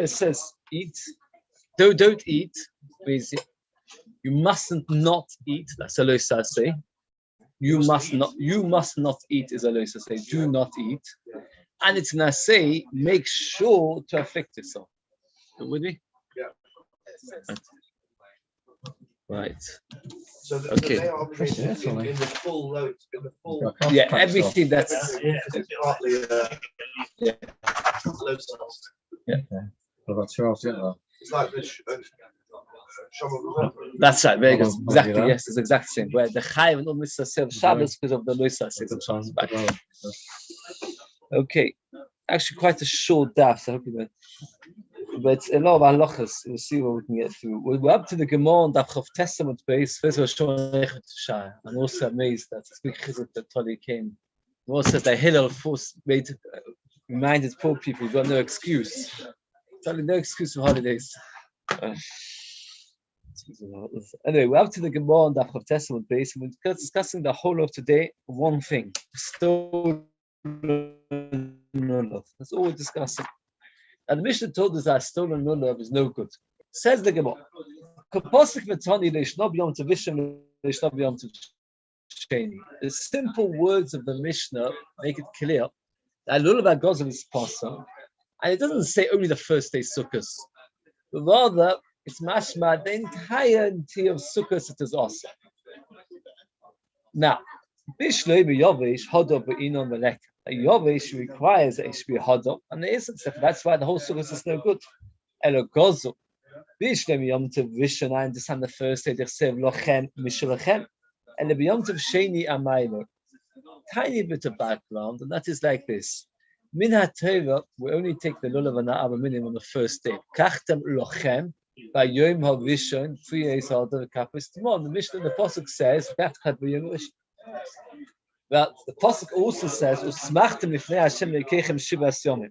it says eat, don't eat, means you mustn't not eat. That's a lo say. You must not eat is a lo say. Do not eat. And it's gonna say, make sure to afflict yourself. With me? Yeah. Right. So okay. They are in the full load, in the full. Yeah, everything that's. Yeah. Load cells. Yeah. It's like the that's right, very good. Exactly, yes, it's exactly the same. Where the Chayiv and Mitzvah serve Shabbos because of the Loisa Shabbos. Okay, actually quite a short daf, so I hope you know. But it's a lot of halachas. We'll see what we can get through. We're up to the Gemara on Daf Chav Testament base. First of all, Shon Shah. I'm also amazed that it's big chizuk that Tali came. He also said that Hillel reminded poor people, you've got no excuse. Totally no excuse for holidays. Anyway, we're up to the Gemara on Daf Chav Testament base, and we're discussing the whole of today. One thing: stolen lulav. That's all we're discussing. And the Mishnah told us that stolen lulav is no good. Says the Gemara: the simple words of the Mishnah make it clear that lulav gozel is possible, and it doesn't say only the first day Sukkos, but rather it's mashma the entirety of Sukkos it is awesome. Now, Yovish requires that it should be hodor, and there isn't. That's why the whole Sukkos is no good. Elo gozel. Bishlem Yom Tov Rishon, I understand the first day they say lochem mishlochem, and the Yom Tov Sheni amaylo. Tiny bit of background, and that is like this. Min HaTorah, we only take the lulav and the Abba Minim on the first day. Kachtem lochem by Yom HaRishon 3 days after the kapis tomorrow. The Mishnah, the pasuk says that had be Yom Rishon. But the pasuk also says Usmachtem lifnei Hashem lekeichem shivas yomim,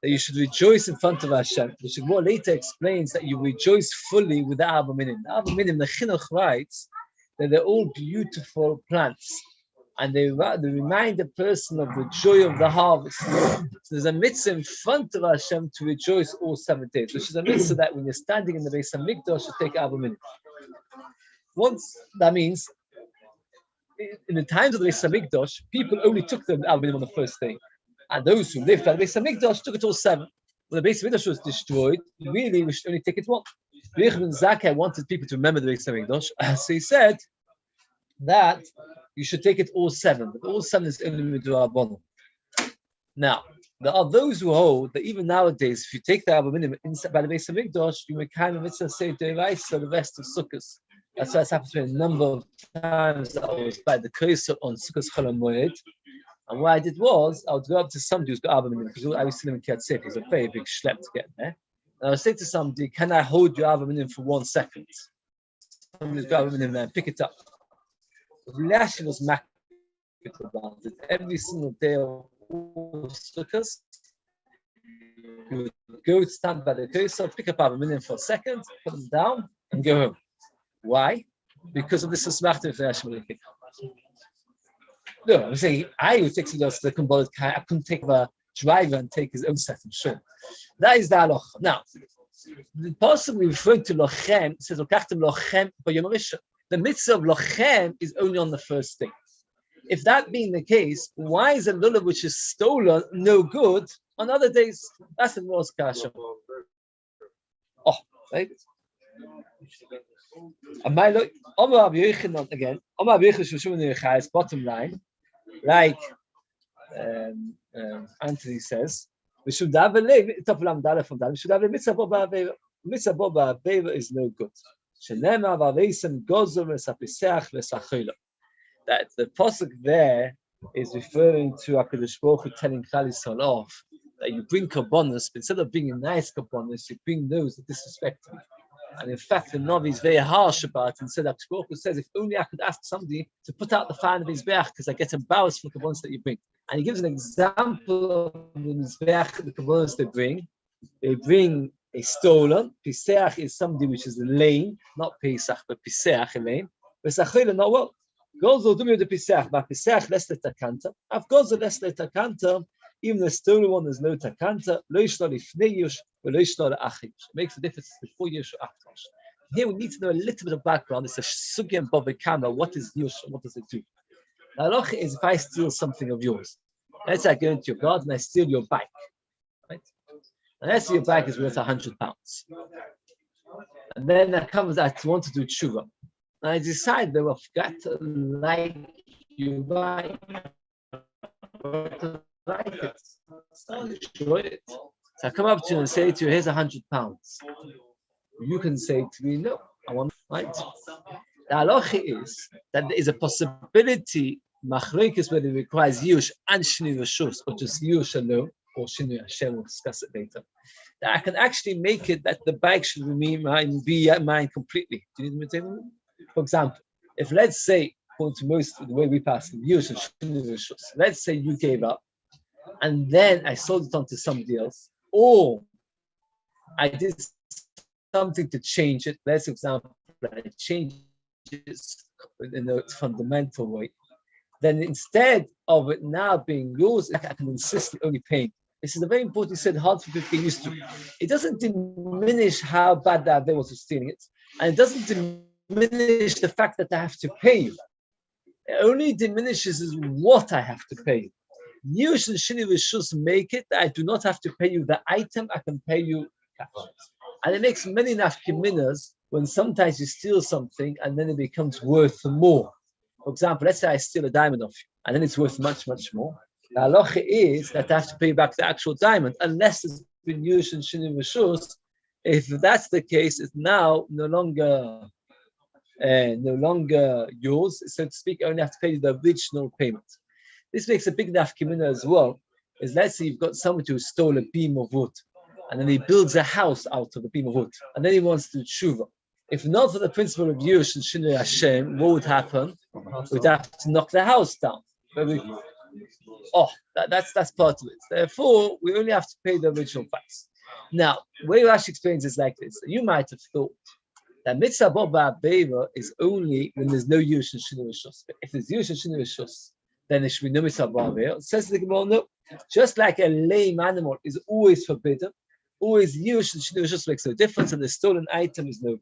that you should rejoice in front of Hashem. The Shemor later explains that you rejoice fully with the Abba Minim. The Abba Minim, the Chinuch writes that they're all beautiful plants, and they remind the person of the joy of the harvest. So there's a mitzvah in front of Hashem to rejoice all 7 days, which is a mitzvah that when you're standing in the Beis Hamikdash, you take Abba Minim. Once, that means, in the times of the Beis Hamikdash, people only took the Abba Minim on the first day. And those who lived at the Beis Hamikdash took it all 7. When the Beis Hamikdash was destroyed, really we should only take it 1. Yehuda Steinberg wanted people to remember the Beis Hamikdash, so he said that you should take it all 7, but all 7 is only midrabanan. Now, there are those who hold that even nowadays, if you take the Abba Minim inside by the Beis Hamikdash, you may kind of mitzvah say deraisa the rest of Sukkos. That's why it's happened to me a number of times that I was by the Kosa on Sukkos Chol HaMoed. And what I did was, I would go up to somebody who's got Abba Minim, because I used to live in Kiryat Sefer. It's a very big schlep to get there. And I would say to somebody, can I hold your Abba Minim for 1 second? Somebody's got Abba Minim there, pick it up. Rashi was making about it. Every single day of Sukkos, you would go stand by the Kosa, pick up Abba Minim for a second, put them down, and go home. Why? Because of this Usmachtim for Rashi. No, I'm saying I would take the Kabbalah. I couldn't take a driver and take his own set, I'm sure. That is the halacha. Now, the person we refer to lochem says lokachtem lochem b'yom rishon. The mitzvah of lochem is only on the first day. If that being the case, why is a lulav which is stolen no good on other days? That's the most kasha. Oh, right. Again, bottom line, like Anthony says, we should have a mitzvah boba is no good. That the pasuk there is referring to HaKadosh Baruch Hu telling Klal Yisrael off that you bring kabbonos, but instead of being a nice kabbonos, you bring those that disrespect me. And in fact, the Navi is very harsh about it and said, HaKadosh Baruch Hu says, if only I could ask somebody to put out the fan of his Mizbeach, because I get embarrassed for the kabbonos that you bring. And he gives an example of the Mizbeach, the kabbonos they bring. They bring a stolen. Piseach is somebody which is lame, not Pesach, but Piseach, a lame. Pesachil, not well. Gozo do me the Piseach, but Piseach less the takanta. I've gozo less the takanta. Even the stolen one is no takanta, lo yishlo lifnei yush, lo yishlo le'achar yush. It makes a difference before yush or after yush. Here we need to know a little bit of background. It's a sugi and bava kama. What is yush and what does it do? The halacha is if I steal something of yours, let's say I go into your garden and I steal your bike, right? And let's say your bike is worth £100. And then I want to do tshuva. And I decide that I've got to like your bike. Like it. Enjoy it. So I come up to you and say to you, here's £100. You can say to me, no, I want right. The halacha is that there is a possibility, machlokes, whether it requires yush and shinui reshus, or just yush alone, or shinui Hashem, we'll discuss it later. That I can actually make it that the bike should be mine completely. Do you need me to tell you? For example, if let's say, according to most the way we pass yush and shinui reshus, let's say you gave up, and then I sold it on to somebody else, or I did something to change it. Let's example, I changed it in a fundamental way. Then instead of it now being yours, I can insist on only paying. This is a very important. You said hard for people to get used to. It doesn't diminish how bad that they was stealing it, and it doesn't diminish the fact that I have to pay you. It only diminishes is what I have to pay you. Yush and Shini Rishus make it that I do not have to pay you the item, I can pay you cash. And it makes many nafkiminas when sometimes you steal something and then it becomes worth more. For example, let's say I steal a diamond off you and then it's worth much, much more. The halacha is that I have to pay back the actual diamond unless it's been used in Shini Rishus. If that's the case, it's now no longer yours, so to speak. I only have to pay you the original payment. This makes a big nafkimina as well. Is let's say you've got someone who stole a beam of wood, and then he builds a house out of a beam of wood, and then he wants to do tshuva. If not for the principle of Yush and Shinui Hashem, what would happen? We'd have to knock the house down. That's part of it. Therefore, we only have to pay the original price. Now, where Rashi explains is like this. You might have thought that mitzvah baba beva is only when there's no Yush and Shinui Rishus. If there's Yush and Shinui Rishus, then it should be no mitzvah baba beva. Says the Gemara, no. Just like a lame animal is always forbidden, always Yush and Shinui Rishus makes no difference, and the stolen item is no good.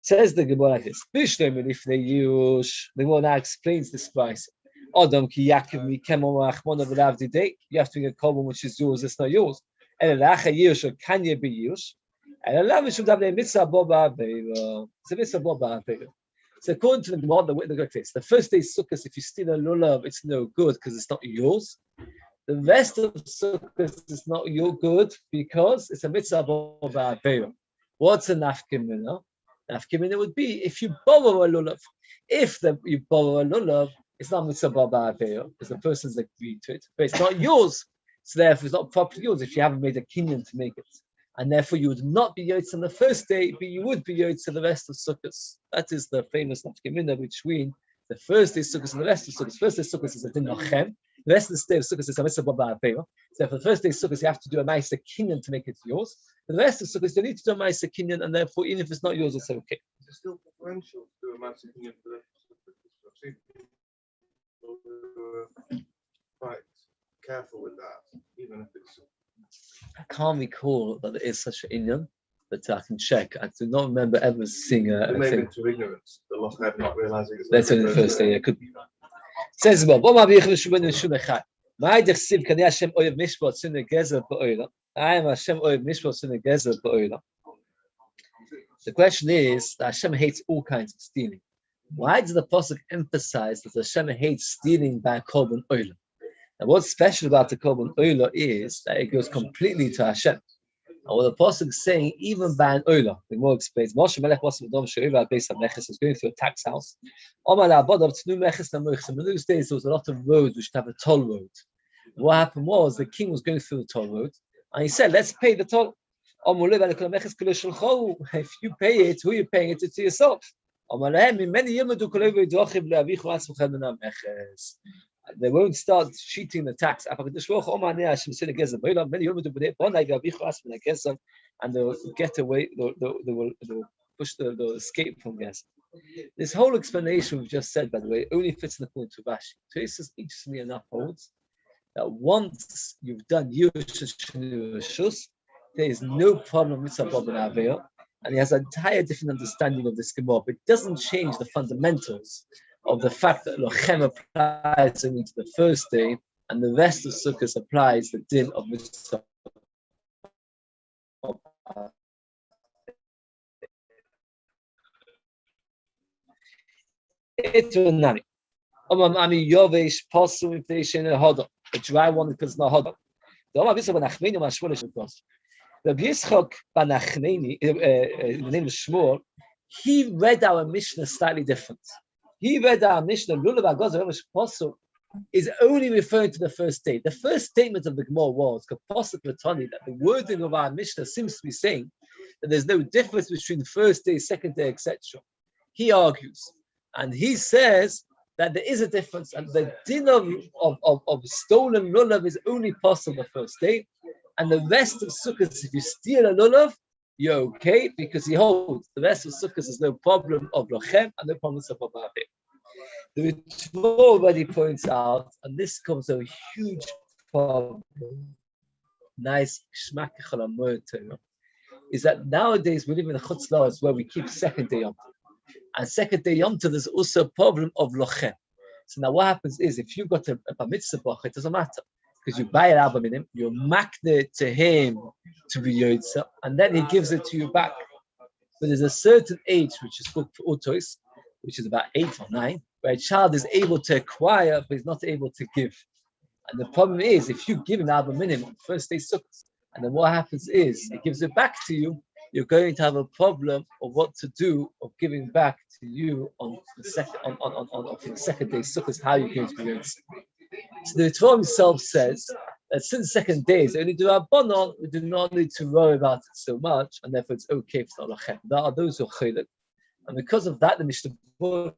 Says the Gemara like this. The Gemara now explains this price. Adam ki yakiv mi kemo machmona v'lav didei. You have to bring a carbon which is yours, it's not yours. And lacha yush or kanya be yush. And lav should have the mitzvah boba beva. It's a mitzvah boba beva. So according to the Gemara, the way they got this, the first day Succca, if you steal a lulav, it's no good because it's not yours. The rest of Succca is not your good because it's a mitzvah boba beva. What's a nafkimina? Nafkimina would be if you borrow a lulav. If you borrow a lulav, it's not mitzvah baba beva because the person's agreed to it, but it's not yours. So therefore, it's not properly yours if you haven't made a kinyan to make it. And therefore, you would not be yotz on the first day, but you would be yotz on the rest of Sukkot. That is the famous nafkimina between the first day Sukkot and the rest of Sukkot. First day Sukkot is a din nochem. The rest of the day of Sukkot is a mitzvah baba beva. So for the first day of Sukkot, you have to do a ma'aser kinyan to make it yours. For the rest of Sukkot, you need to do a ma'aser kinyan, and therefore, even if it's not yours, it's okay. Is it still preferential to do a massive kinyan for the quite careful with that, even if it's. I can't recall that there is such an inyan, but I can check. I do not remember ever seeing a Maybe thing. into ignorance, the lost have not realizing it's. That's only the first day. It could be. Says about what I am Hashem oyev mishpat sinne gezer ba'olam. I am Hashem oyev mishpat sinne gezer ba'olam. The question is that Hashem hates all kinds of stealing. Why does the pasuk emphasize that Hashem hates stealing by korban oila? Now, what's special about the korban oila is that it goes completely to Hashem. And what the pasuk is saying, even by an oila, the more explains. Moshe Melech was going through a tax house. In those days, there was a lot of roads which have a toll road. What happened was the king was going through the toll road, and he said, "Let's pay the toll." If you pay it, who are you paying it to yourself? They won't start cheating the tax. And they'll get away, they'll push they'll escape from gas. This whole explanation we've just said, by the way, only fits in the point of Rashi. Tosis interestingly enough holds that once you've done Yushus, there is no problem with Sabab and Avil, and he has an entire different understanding of this Gemara, but it doesn't change the fundamentals of the fact that Lochem applies only to the first day, and the rest of Sukkot applies the din of Mitzvah. A dry one because no hodok. Rabbi Yitzchak Banachneni, in the name of Shmuel, he read our Mishnah slightly different. He read our Mishnah, Lulav HaGozer Posuk, is only referring to the first day. The first statement of the Gemara was, that the wording of our Mishnah seems to be saying that there's no difference between first day, second day, etc. He argues, and he says that there is a difference, and the din of stolen lulav is only possible the first day, and the rest of Sukkot, if you steal a lulav, you're okay, because he holds the rest of Sukkot is no problem of lochem and no problem of abavim. The Ritva already points out, and this comes a huge problem. Nice is that nowadays we live in a chutz laws where we keep second day Yom Tov. And second day Yom Tov, there's also a problem of lochem. So now what happens is, if you've got a bar mitzvah bracha, it doesn't matter, because you buy an album in him, you makne it to him to be yotza, and then he gives it to you back. But there's a certain age which is called utos, which is about 8 or 9, where a child is able to acquire, but he's not able to give. And the problem is, if you give an album in him on first day Sukkot, and then what happens is, he gives it back to you, you're going to have a problem of what to do of giving back to you on the second day Sukkot, how you're going to be doing it. So the Torah himself says that since second day is only do our bonon, we do not need to worry about it so much, and therefore it's okay for Lachem. There are those who are chaylik. And because of that, the Mishnah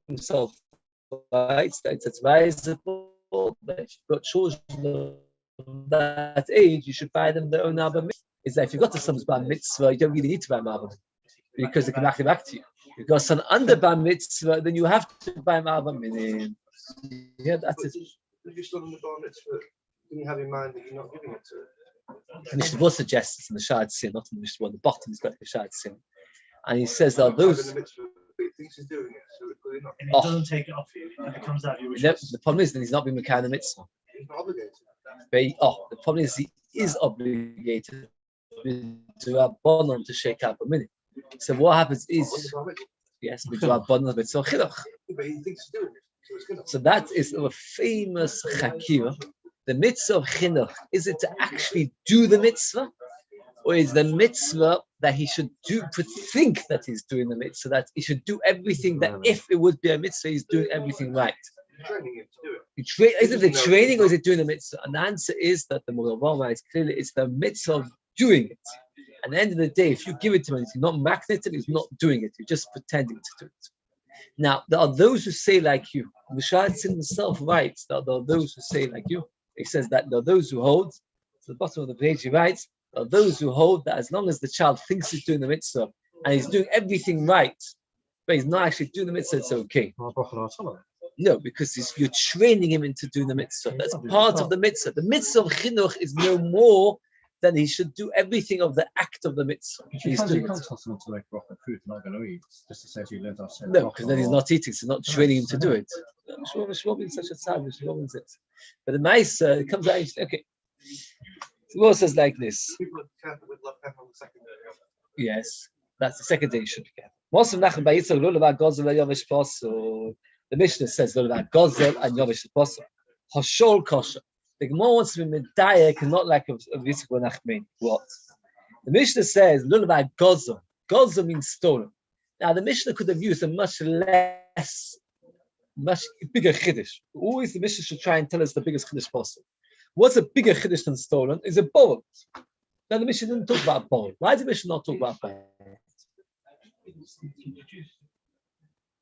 himself writes that it's advisable that if you've got children of that age, you should buy them their own album. Is that if you've got a son's bar mitzvah, you don't really need to buy an album because they can back it back to you. If you've got a son under bar mitzvah, then you have to buy an album. Yeah, that's it. If you're still on the bar mitzvah, can you have in mind that you're not giving it to it? The Mishnah suggests it's in the Shad Sin, not in the Mishnah, the bottom is got the Shad Sin. And he says that those. He thinks he's doing it, so it's really not. And he doesn't take it off you, and it comes out of your wishes. The problem is that he's not being Mekayim the mitzvah. He's not obligated. But the problem is he is obligated to have bonon to shake up a minute. So what happens is, yes, we do have bonon mitzvah chinuch. But he thinks he's doing it, so it's good. So that is a famous chakira. The mitzvah of chinuch, is it to actually do the mitzvah? Or is the mitzvah that he should think that he's doing the mitzvah, that he should do everything that if it would be a mitzvah, he's doing everything right? Training him to do it. Is it the training or is it doing the mitzvah? And the answer is that the Muravam writes clearly it's the mitzvah of doing it. At the end of the day, if you give it to him, he's not magnetic, he's not doing it, you're just pretending to do it. Now, there are those who say like you. Mishad himself writes that there are those who say like you. He says that there are those who hold, to the bottom of the page he writes, there are those who hold that as long as the child thinks he's doing the mitzvah and he's doing everything right, but he's not actually doing the mitzvah, it's okay. No, because you're training him into doing the mitzvah. That's part of the mitzvah. The mitzvah of chinuch is no more than he should do everything of the act of the mitzvah. You can't toss him to like rocket fruit and not going to eat, just to say you learned off. No, because then he's not eating, so not training him to do it. Such a sad, but the mice, it comes out, okay. The Lord says like this. People are careful with love on the second day. Yes, that's the second day you should be careful. The Mishnah says about Gozel and Yovish Apostle. Hashol kosher. The Gemara wants to be medayek and not like a Yitzchak Nachman. What? The Mishnah says Lulav Gozel. Gozel means stolen. Now the Mishnah could have used a much bigger chiddush. Always the Mishnah should try and tell us the biggest chiddush possible. What's a bigger chiddush than stolen? Is a borrowed. Now the Mishnah didn't talk about borrowed. Why did the Mishnah not talk about borrowed?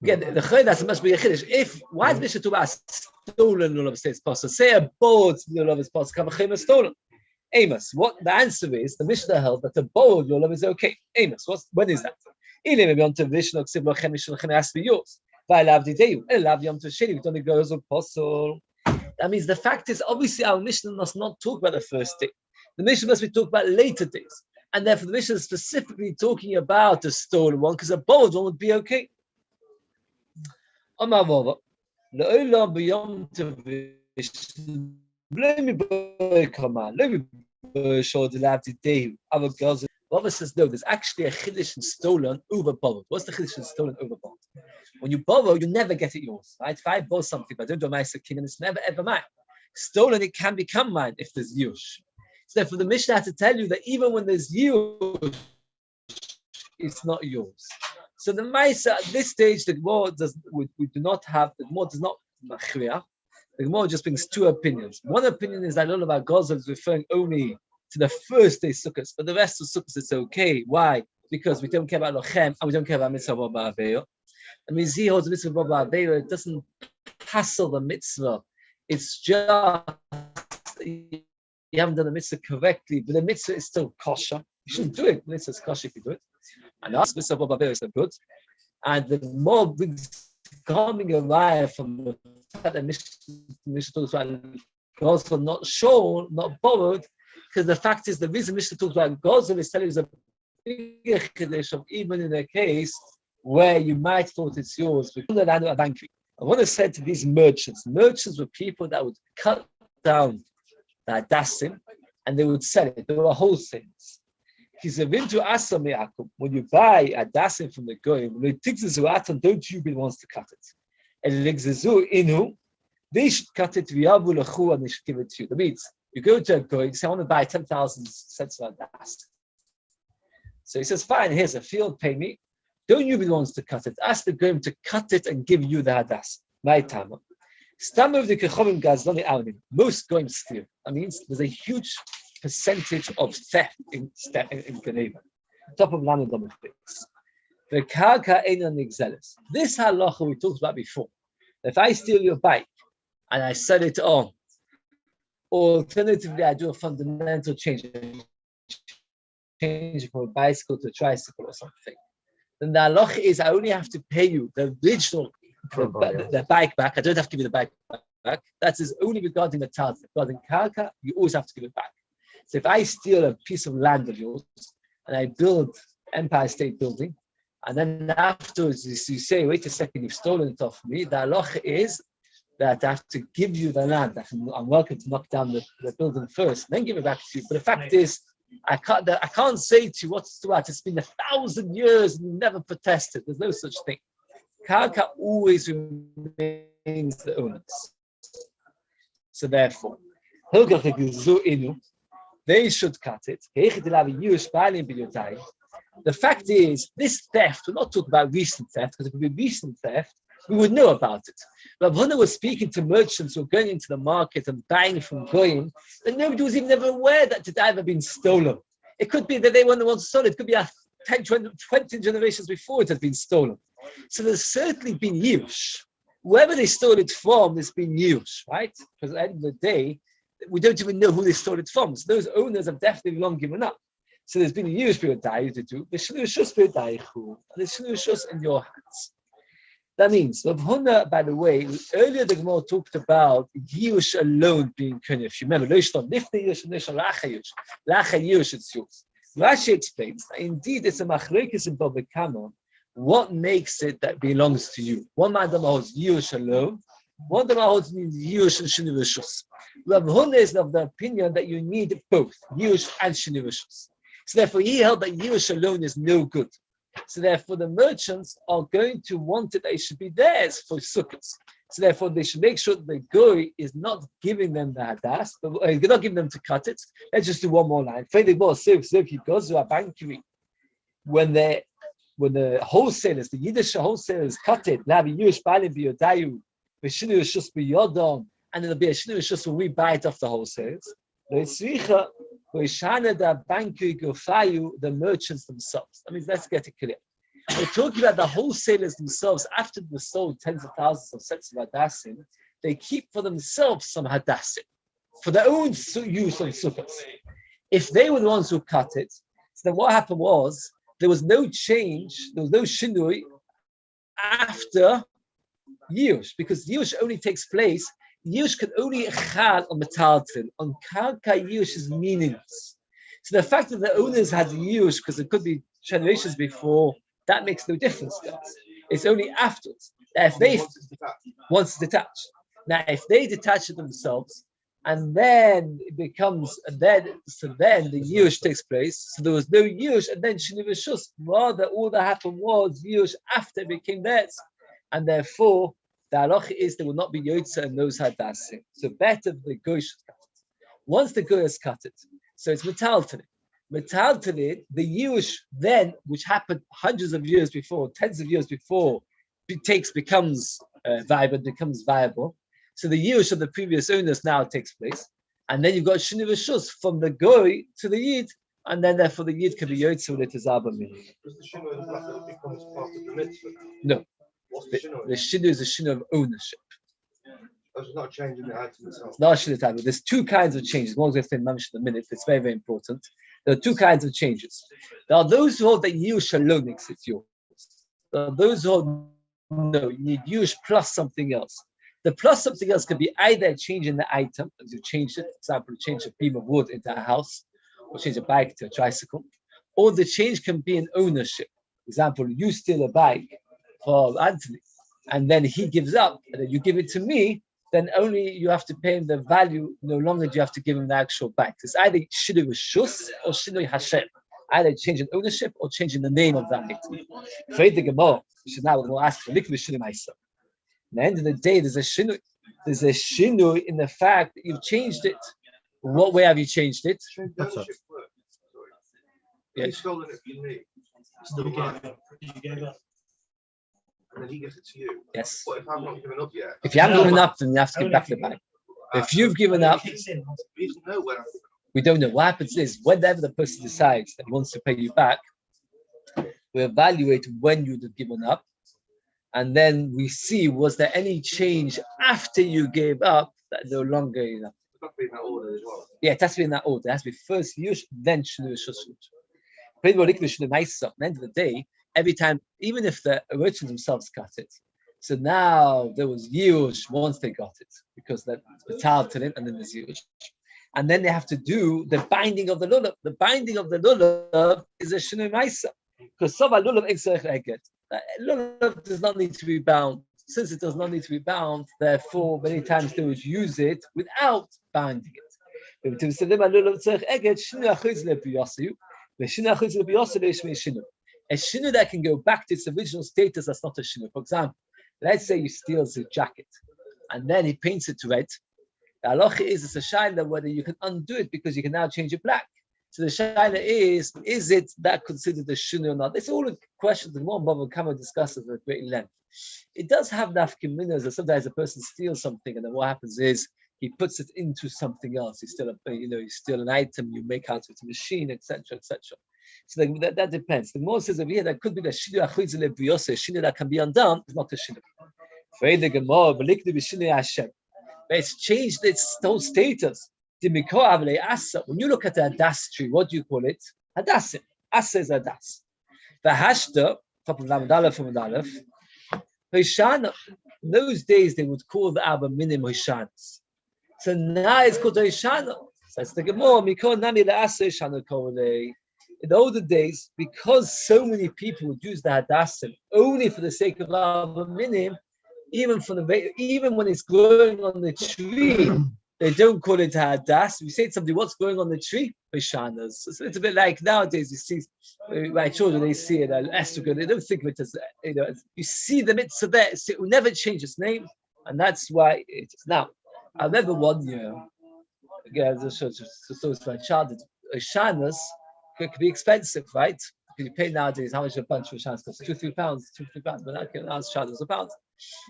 Again, the chayy that's a much bigger chiddush. Why did the Mishnah talk about stolen lulav says possible? Say a borrowed lulav is possible. Come a stolen. Amos, what the answer is? The Mishnah held that a borrowed lulav is okay. Amos, when is that? It has to be yours. We don't go as a possible. That means the fact is, obviously, our Mishnah must not talk about the first day. The Mishnah must be talking about later days. And therefore, the Mishnah is specifically talking about a stolen one, because a borrowed one would be okay. Amar Rava, Le'olam b'yom tevish, Rava says, no, there's actually a chiddush in stolen over borrowed. What's the chiddush in stolen over borrowed? When you borrow, you never get it yours, right? If I borrow something, but I don't do a Ma'aser Kinyan, it's never ever mine. Stolen, it can become mine if there's yush. So therefore, the Mishnah had to tell you that even when there's yush, it's not yours. So the Ma'aser, at this stage, the Gemara we do not have, the Gemara does not machriach. The Gemara just brings two opinions. One opinion is that all of our Gaza is referring only to the first day Sukkot. For the rest of Sukkot, it's okay. Why? Because we don't care about Lochem and we don't care about Mitzvah Baba Aveyo. And Mizi holds Mitzvah Baba Aveyo, it doesn't hassle the Mitzvah. It's just you haven't done the Mitzvah correctly, but the Mitzvah is still kosher. You shouldn't do it. The Mitzvah is kosher if you do it. And us, Mitzvah Baba Aveyo is still good. And the more brings coming alive from the fact that Mishnah talks about Gozel not shown, not borrowed, because the fact is the reason Mishnah talks about Gozel is telling us a bigger chiddush of even in a case where you might thought it's yours. I want to say to these merchants were people that would cut down the hadassim and they would sell it. They were wholesalers. When you buy a dasim from the goyim, don't you be the ones to cut it. They should cut it and they should give it to you. That means you go to a goyim, say I want to buy 10,000 cents of a dasim. So he says, fine, here's a field, pay me. Don't you be the ones to cut it. Ask the goyim to cut it and give you the hadas. My time. Most goyim steal. That means there's a huge percentage of theft in Geneva. Top of land and the karka ain't an exelis. This halacha we talked about before. If I steal your bike and I sell it on, alternatively I do a fundamental change from a bicycle to a tricycle or something, then the halacha is I only have to pay you the original the bike back. I don't have to give you the bike back. That is only regarding the taz. Regarding karka, you always have to give it back. So if I steal a piece of land of yours and I build Empire State Building, and then afterwards you say, wait a second, you've stolen it off me, the halacha is that I have to give you the land. I'm welcome to knock down the building first, then give it back to you. But the fact is, I can't say to you what's to what. It's been 1,000 years and you never protested. There's no such thing. Karka always remains the owners. So therefore, they should cut it. The fact is, this theft, we're not talking about recent theft, because if it would be recent theft, we would know about it. But Huna was speaking to merchants who were going into the market and buying from Goyim, and nobody was even ever aware that it had ever been stolen. It could be that they weren't the ones who stole it. It could be 10, 20 generations before it had been stolen. So there's certainly been use. Whoever they stole it from, there's been use, right? Because at the end of the day, we don't even know who they stole it from. So those owners have definitely long given up. So there's been a huge period to do. The shlushus in your hands. That means, Rav Huna, by the way, earlier the Gemara talked about Yush alone being Kunyaf. Remember, Loishton, Lifnei Yush and Lacha Yush. Lacha Yush, it's yours. Rashi explains that indeed it's a machlokes in Bava Kama. What makes it that belongs to you? One man holds Yush alone. One man holds Yush and Shinu Rishus. Rav Huna is of the opinion that you need both, Yush and Shinu Rishus. So therefore, he held that Yush alone is no good. So therefore, the merchants are going to want it that it should be theirs for Sukkot. So therefore, they should make sure that the goy is not giving them the hadas, but not giving them to cut it. Let's just do one more line. When the wholesalers, the Yiddish wholesalers cut it, and there'll be a shinu rishus when we buy it off the wholesalers. The merchants themselves. I mean, let's get it clear. We're talking about the wholesalers themselves. After they sold tens of thousands of sets of hadassim, they keep for themselves some hadassim for their own use on sukkahs. If they were the ones who cut it, so then what happened was there was no change, there was no shinui after Yush, because Yush only takes place Yush can only chal on metalton. On karka, Yush is meaningless. So the fact that the owners had Yush, because it could be generations before, that makes no difference to us. It's only afterwards. Now, if they once detached. Now, if they detach it themselves, and then it becomes, and then the Yush takes place. So there was no Yush, and then Shinu V'Shus. Rather, all that happened was Yush after it became theirs, and therefore the halacha is there will not be Yotza in those Hadassim. So better the Goy should cut it. Once the Goy has cut it, so it's metal to it. Metal to it, the Yush then, which happened hundreds of years before, tens of years before, becomes viable. So the Yush of the previous owners now takes place, and then you've got Shinu V'Shus from the Goy to the Yid, and then therefore the Yid can be Yotza with it as Abba Mini. Does the Shino of the Bracha becomes part of the mitzvah? No. What's the Shino? The Shinu is a Shinu of ownership. Oh, it's not changing the item itself. It's not Shinu time. There's two kinds of changes. One is going to say in a minute. It's very, very important. There are two kinds of changes. There are those who hold that Yush alone makes it yours. There are those who hold no, you need Yush plus something else. The plus something else could be either a change in the item, as you change it, for example, change a beam of wood into a house, or change a bike to a tricycle, or the change can be in ownership. For example, you steal a bike for Anthony, and then he gives up, and then you give it to me, then only you have to pay him the value, no longer do you have to give him the actual bike. It's either Shinu Rishus or Shinu Hashem, either change in ownership or changing the name of that item. For the Gemara, we should now ask for Likvi Shinu Maisa. At the end of the day, there's a shinu. There's a shinu in the fact that you've changed it. What way have you changed it? Ownership work. Yeah. He's stolen it from me. It's still mine. And then he gives it to you. Yes. What if I'm not given up yet? If you haven't given up, then you have to give back the bag. If you've given up, We don't know where. we don't know. What happens is, whenever the person decides that he wants to pay you back, we evaluate when you'd have given up. And then we see, was there any change after you gave up that no longer, It's not being that order as well. Yeah, it has to be in that order. It has to be first Yush, then Shinu Shushut. At the end of the day, every time, even if the originals themselves cut it, so now there was Yush once they got it, because that's Batal to it, and then there's Yush. And then they have to do the binding of the Lulav. The binding of the Lulav is a Shinu Maisa, because Sava Lulav Exerch Eget. Lulav does not need to be bound. Since it does not need to be bound, therefore, many times they would use it without binding it. A shinu that can go back to its original status, that's not a shinu. For example, let's say you steal a jacket, and then he paints it red. The halacha is it's a shaila whether you can undo it because you can now change it black. So the shaila is it that considered a shinu or not? It's all a question that one Baba Kama discusses at great length. It does have nafkim minas that sometimes a person steals something and then what happens is he puts it into something else. You steal an item, you make out of a machine, etc., etc. So that depends. The more says over here that could be the shinu achuyzele biyose, shinu that can be undone is not a shinu. For the Gemara, belikni b'shinu Hashem. But it's changed its whole status. When you look at the hadas tree, what do you call it? Hadasim. Asa is hadas. The hashta, top of Lamed Aleph from Aleph, Hoshana. In those days, they would call the Abba Minim Hoshanas. So now it's called Hoshana. So it's the Gemara, Mikol Nami Asa Hoshana Kolei. In the older days, because so many people would use the hadasim only for the sake of Abba Minim, even when it's growing on the tree, they don't call it hadas. We say to somebody, what's growing on the tree? Hoshana. So it's a bit like nowadays, you see, my children, they see it, estrogen, they don't think of it as, you see the mitzvah there, so it will never change its name, and that's why it is. Now, I remember one year, again, so my child, Hoshanas could be expensive, right? Because you pay nowadays, how much a bunch of Hoshanas costs? 2-3 pounds, but now it's child was a pound.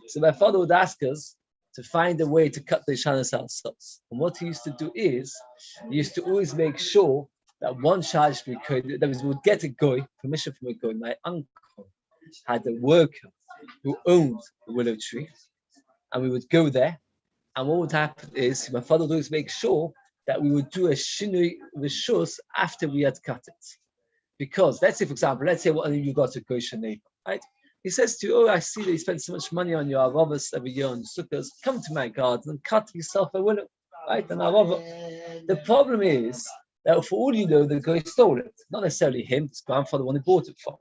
So my father would ask us to find a way to cut the Hoshanas ourselves. And what he used to do is, he used to always make sure that one charge we would get a goy, permission from a goy. My uncle had a worker who owned the willow tree, and we would go there. And what would happen is, my father would always make sure that we would do a shinui rishus after we had cut it. Because let's say, for example, you got a goyish neighbor, right? He says to you, "Oh, I see that you spend so much money on your avavas every year on sukkahs. Come to my garden and cut yourself a willow, right? An avava." The problem is that for all you know, the guy stole it. Not necessarily him; his grandfather, one he bought it for.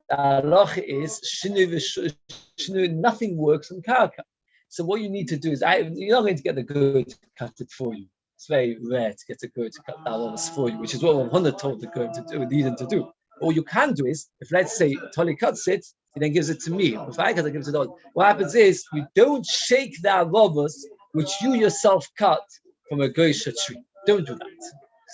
The halacha is shinu, nothing works on karka. So what you need to do is, you're not going to get the goat to cut it for you. It's very rare to get a goat to cut that one for you, which is what Rahuna told the goat to do, needed to do. All you can do is, if let's say Tolly cuts it, he then gives it to me. If I cut it, gives it to what happens is, you don't shake the avavas which you yourself cut from a goisha tree. Don't do that.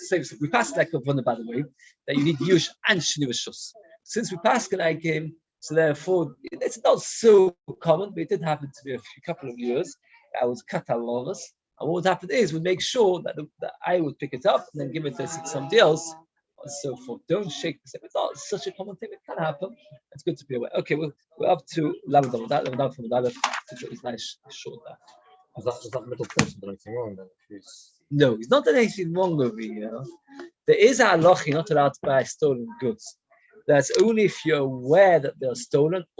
So we passed like a Rahuna, by the way, that you need yush and shinu v'shus. Since we passed like him, so therefore it's not so common, but it did happen to me a couple of years. I would cut avavas. And what would happen is we'd make sure that I would pick it up and then give it to somebody else, and so forth. Don't shake the same. It's not such a common thing. It can happen. It's good to be aware. Okay, we're up to Lamadam. That from Aleph. It's nice short there. Is that middle person done anything wrong then? No, he's not done anything wrong over here. There is a halacha, you're not allowed to buy stolen goods. That's only if you're aware that they're stolen